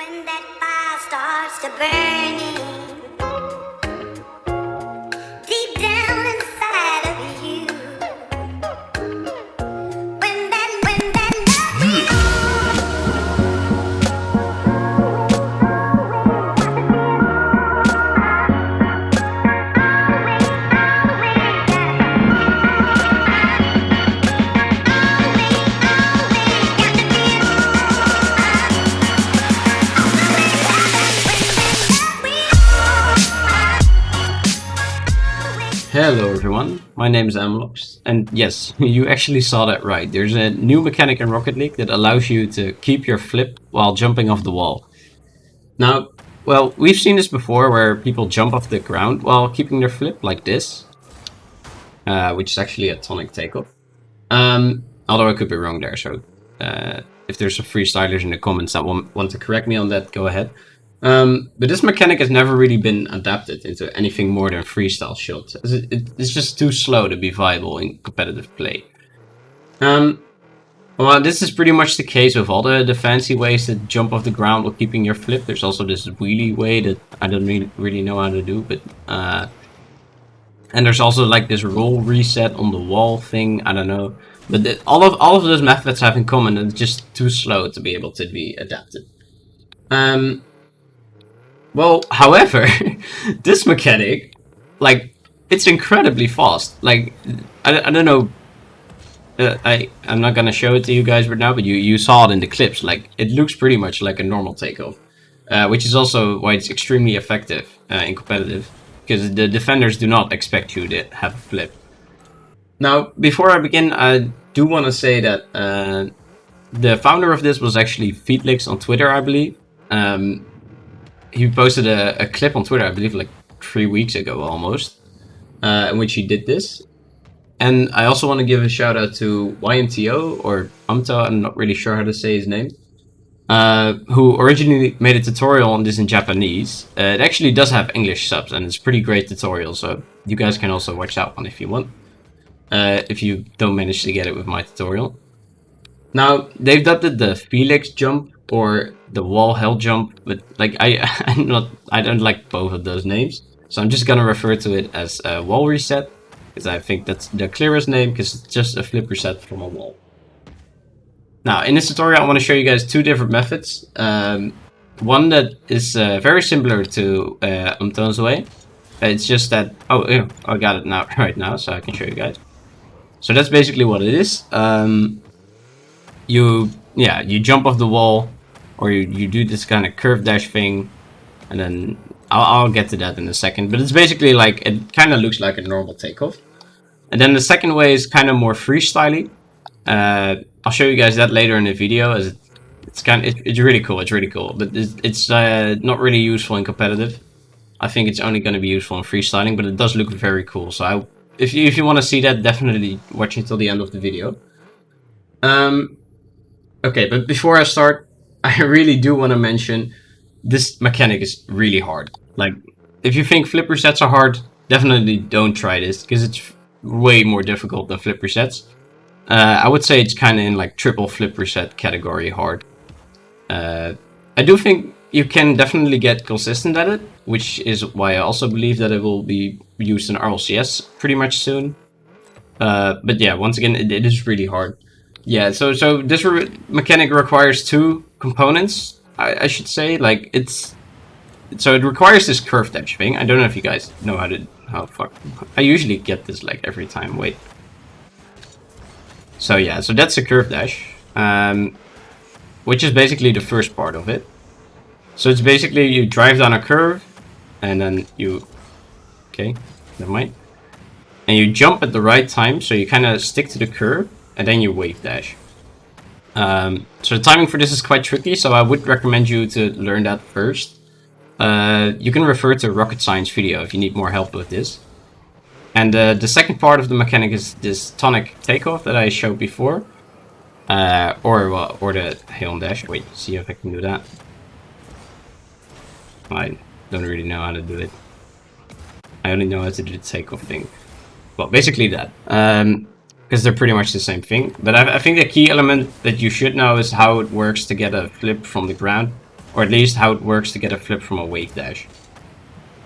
When that fire starts to burning deep down inside of you, when that Hello everyone, my name is Amlox, and yes, you actually saw that right. There's a new mechanic in Rocket League that allows you to keep your flip while jumping off the wall. Now, well, we've seen this before where people jump off the ground while keeping their flip, like this. Which is actually a tonic takeoff. Although I could be wrong there, so if there's some freestylers in the comments that want to correct me on that, go ahead. But this mechanic has never really been adapted into anything more than freestyle shots. It's just too slow to be viable in competitive play. Well, this is pretty much the case with all the fancy ways to jump off the ground while keeping your flip. There's also this wheelie way that I don't really know how to do, but and there's also like this roll reset on the wall thing. I don't know, but all of those methods have in common that it's just too slow to be able to be adapted. Well, however, this mechanic, like, it's incredibly fast. Like, I don't know. I'm not gonna show it to you guys right now, but you saw it in the clips. Like, it looks pretty much like a normal takeoff, which is also why it's extremely effective in competitive, because the defenders do not expect you to have a flip. Now, before I begin, I do want to say that the founder of this was actually FeteLix on Twitter, I believe. He posted a clip on Twitter, I believe, like 3 weeks ago almost, in which he did this. And I also want to give a shout out to YMTO, or Amto, I'm not really sure how to say his name, who originally made a tutorial on this in Japanese. It actually does have English subs, and it's a pretty great tutorial, so you guys can also watch that one if you want, if you don't manage to get it with my tutorial. Now, they've dubbed it the Helix jump or the wall Hel-Jump, but like I don't like both of those names, so I'm just gonna refer to it as a wall reset, because I think that's the clearest name, because it's just a flip reset from a wall. Now, in this tutorial, I want to show you guys two different methods. One that is very similar to Umto's way. It's just that I got it now right now, so I can show you guys. So that's basically what it is. You jump off the wall, or you do this kind of curve dash thing, and then I'll get to that in a second. But it's basically like, it kind of looks like a normal takeoff. And then the second way is kind of more freestyly. I'll show you guys that later in the video, as it's really cool. It's really cool, but it's not really useful in competitive. I think it's only going to be useful in freestyling, but it does look very cool. So if you want to see that, definitely watch until the end of the video. Okay, but before I start, I really do want to mention this mechanic is really hard. Like, if you think flip resets are hard, definitely don't try this, because it's way more difficult than flip resets. I would say it's kind of in like triple flip reset category hard. I do think you can definitely get consistent at it, which is why I also believe that it will be used in RLCS pretty much soon. But yeah, once again, it is really hard. Yeah, so this mechanic requires two components, I should say. Like, it requires this curve dash thing. I don't know if you guys know I usually get this like every time. Wait. So yeah, so that's a curve dash, which is basically the first part of it. So it's basically you drive down a curve, and then okay, never mind. And you jump at the right time, so you kind of stick to the curve, and then you wave dash. So the timing for this is quite tricky, so I would recommend you to learn that first. You can refer to Rocket Science video if you need more help with this. And the second part of the mechanic is this tonic takeoff that I showed before. Or the hail and dash. Wait, see if I can do that. I don't really know how to do it. I only know how to do the takeoff thing. Well, basically that. Because they're pretty much the same thing. But I think the key element that you should know is how it works to get a flip from the ground. or at least how it works to get a flip from a wave dash.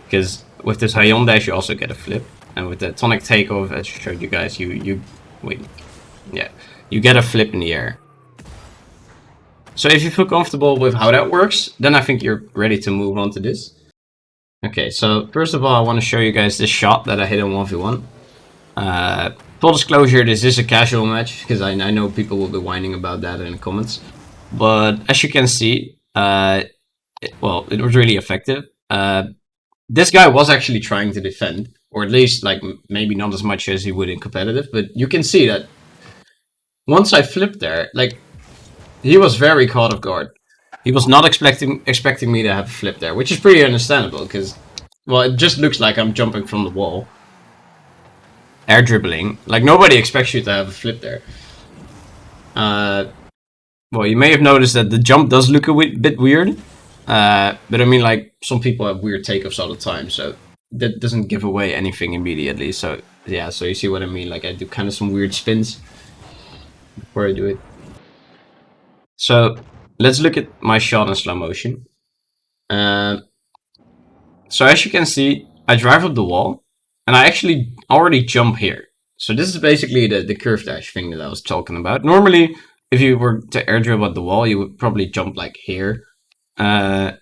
Because with this high-on dash, you also get a flip, and with the tonic takeoff, as I showed you guys, you get a flip in the air. So if you feel comfortable with how that works, then I think you're ready to move on to this. Okay, so first of all, I want to show you guys this shot that I hit in 1v1. Full disclosure, this is a casual match, because I know people will be whining about that in the comments. But as you can see, it was really effective. This guy was actually trying to defend, or at least like maybe not as much as he would in competitive, but you can see that once I flipped there, like, he was very caught off guard. He was not expecting me to have a flip there, which is pretty understandable, because, well, it just looks like I'm jumping from the wall. Air dribbling. Like, nobody expects you to have a flip there. Well, you may have noticed that the jump does look a bit weird. But I mean, like, some people have weird takeoffs all the time, so that doesn't give away anything immediately. So, yeah, so you see what I mean? Like, I do kind of some weird spins before I do it. So, let's look at my shot in slow motion. So as you can see, I drive up the wall, and I actually already jump here. So this is basically the curve dash thing that I was talking about. Normally, if you were to air dribble at the wall, you would probably jump like here. But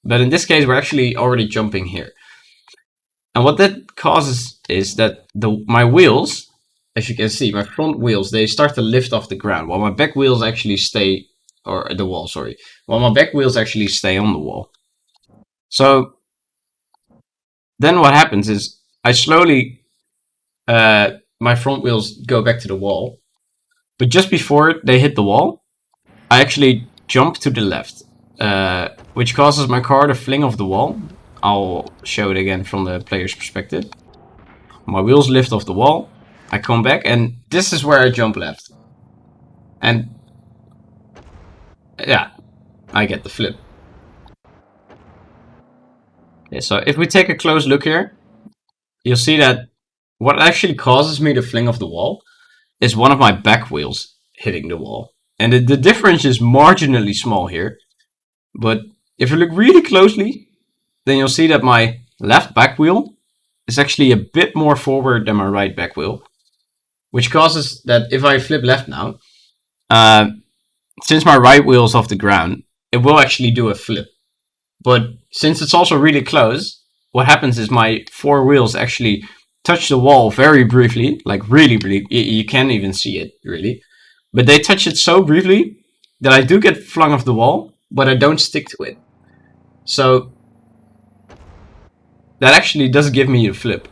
in this case, we're actually already jumping here. And what that causes is that my wheels, as you can see, my front wheels, they start to lift off the ground, while my back wheels actually stay, or the wall, sorry. While my back wheels actually stay on the wall. So then what happens is I slowly, my front wheels go back to the wall. But just before they hit the wall, I actually jump to the left, which causes my car to fling off the wall. I'll show it again from the player's perspective. My wheels lift off the wall. I come back, and this is where I jump left. And yeah, I get the flip. Okay, so if we take a close look here, you'll see that what actually causes me to fling off the wall is one of my back wheels hitting the wall. And the difference is marginally small here. But if you look really closely, then you'll see that my left back wheel is actually a bit more forward than my right back wheel. Which causes that if I flip left now, since my right wheel is off the ground, it will actually do a flip. But since it's also really close, what happens is my four wheels actually touch the wall very briefly, like really briefly. You can't even see it, really. But they touch it so briefly that I do get flung off the wall, but I don't stick to it. So that actually does give me a flip.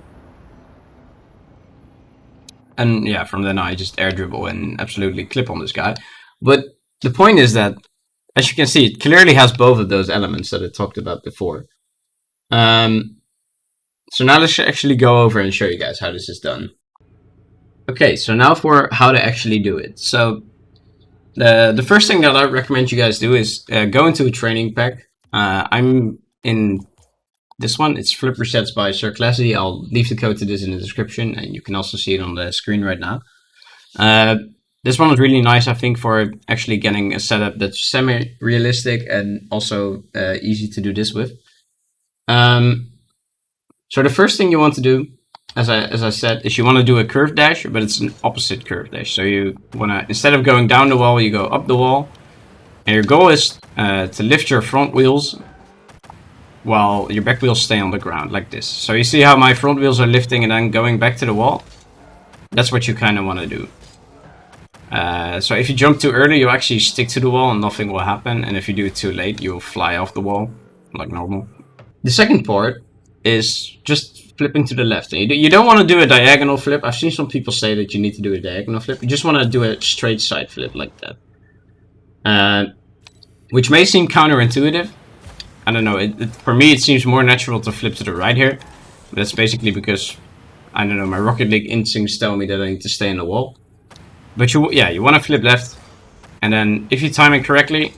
And yeah, from then I just air dribble and absolutely clip on this guy. But the point is that, as you can see, it clearly has both of those elements that I talked about before. So now let's actually go over and show you guys how this is done. Okay, so now for how to actually do it. So the first thing that I recommend you guys do is go into a training pack. I'm in this one. It's Flip Resets by Sir Classy. I'll leave the code to this in the description, and you can also see it on the screen right now. This one is really nice, I think, for actually getting a setup that's semi-realistic and also easy to do this with. So the first thing you want to do, as I said, is you want to do a curve dash, but it's an opposite curve dash. So you want to, instead of going down the wall, you go up the wall. And your goal is to lift your front wheels while your back wheels stay on the ground, like this. So you see how my front wheels are lifting and then going back to the wall? That's what you kind of want to do. So if you jump too early, you actually stick to the wall and nothing will happen. And if you do it too late, you'll fly off the wall, like normal. The second part is just flipping to the left. And you don't want to do a diagonal flip. I've seen some people say that you need to do a diagonal flip. You just want to do a straight side flip like that. Which may seem counterintuitive. I don't know. For me, it seems more natural to flip to the right here. But that's basically because, I don't know, my Rocket League instincts tell me that I need to stay in the wall. But you want to flip left. And then if you time it correctly,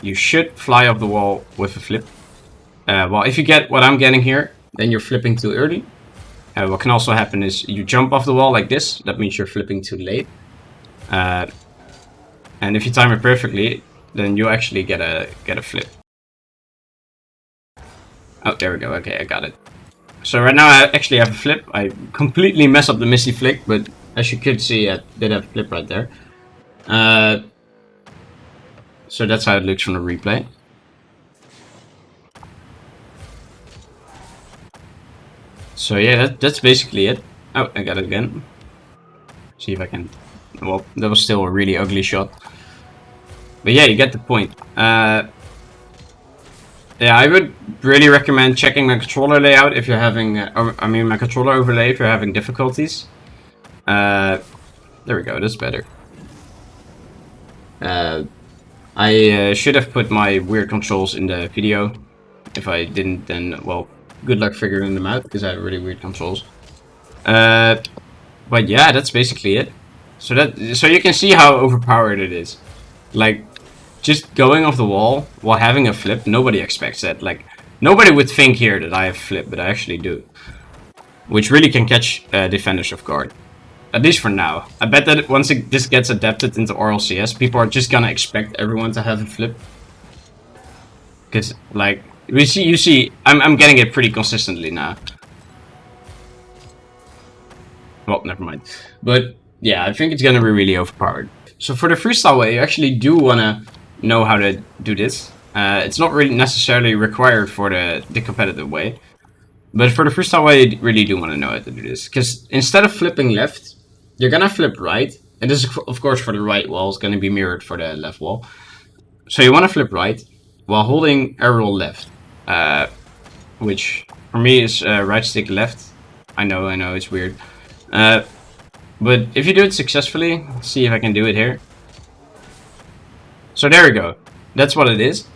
you should fly off the wall with a flip. Well, if you get what I'm getting here, then you're flipping too early. What can also happen is you jump off the wall like this. That means you're flipping too late. And if you time it perfectly, then you actually get a flip. Oh, there we go. Okay, I got it. So right now I actually have a flip. I completely mess up the Misty Flick, but as you could see, I did have a flip right there. So that's how it looks from the replay. So yeah, that's basically it. Oh, I got it again. See if I can... Well, that was still a really ugly shot. But yeah, you get the point. Yeah, I would really recommend checking my controller layout if you're having... I mean, my controller overlay if you're having difficulties. There we go, that's better. I should have put my weird controls in the video. If I didn't, then, well, good luck figuring them out, because I have really weird controls. But yeah, that's basically it. So you can see how overpowered it is. Like, just going off the wall while having a flip, nobody expects that. Like, nobody would think here that I have flip, but I actually do. Which really can catch defenders off guard. At least for now. I bet that once this gets adapted into RLCS, people are just gonna expect everyone to have a flip. Because, like, you see, I'm getting it pretty consistently now. Well, never mind. But, yeah, I think it's gonna be really overpowered. So for the freestyle way, you actually do wanna know how to do this. It's not really necessarily required for the competitive way. But for the freestyle way, you really do want to know how to do this. Because instead of flipping left, you're going to flip right. And this is, of course, for the right wall. It's going to be mirrored for the left wall. So you want to flip right while holding arrow left. Which, for me, is right stick left. I know, it's weird. But if you do it successfully, let's see if I can do it here. So there we go. That's what it is.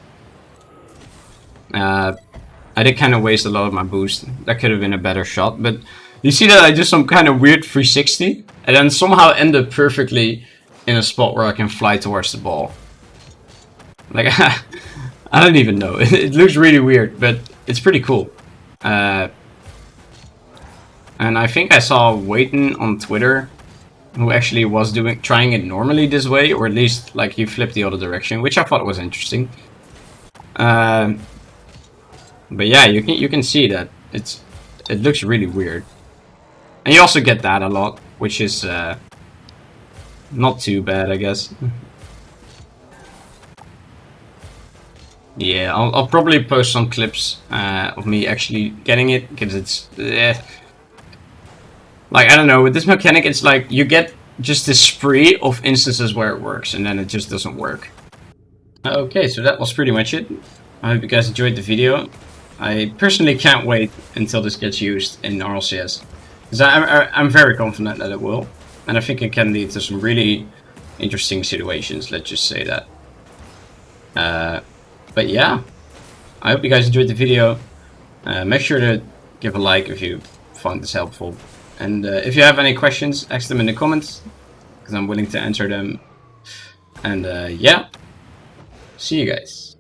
I did kind of waste a lot of my boost. That could have been a better shot, but you see that I do some kind of weird 360 and then somehow end up perfectly in a spot where I can fly towards the ball. Like, I don't even know. It looks really weird, but it's pretty cool. And I think I saw Waitin on Twitter who actually was trying it normally this way, or at least like he flipped the other direction, which I thought was interesting. But yeah, you can see that it looks really weird, and you also get that a lot, which is not too bad, I guess. Yeah, I'll probably post some clips of me actually getting it, because it's like, I don't know, with this mechanic it's like you get just this spree of instances where it works and then it just doesn't work. Okay, so that was pretty much it. I hope you guys enjoyed the video. I personally can't wait until this gets used in RLCS, because I'm very confident that it will, and I think it can lead to some really interesting situations, let's just say that. But yeah, I hope you guys enjoyed the video. Make sure to give a like if you found this helpful, and if you have any questions, ask them in the comments, because I'm willing to answer them. And yeah, see you guys.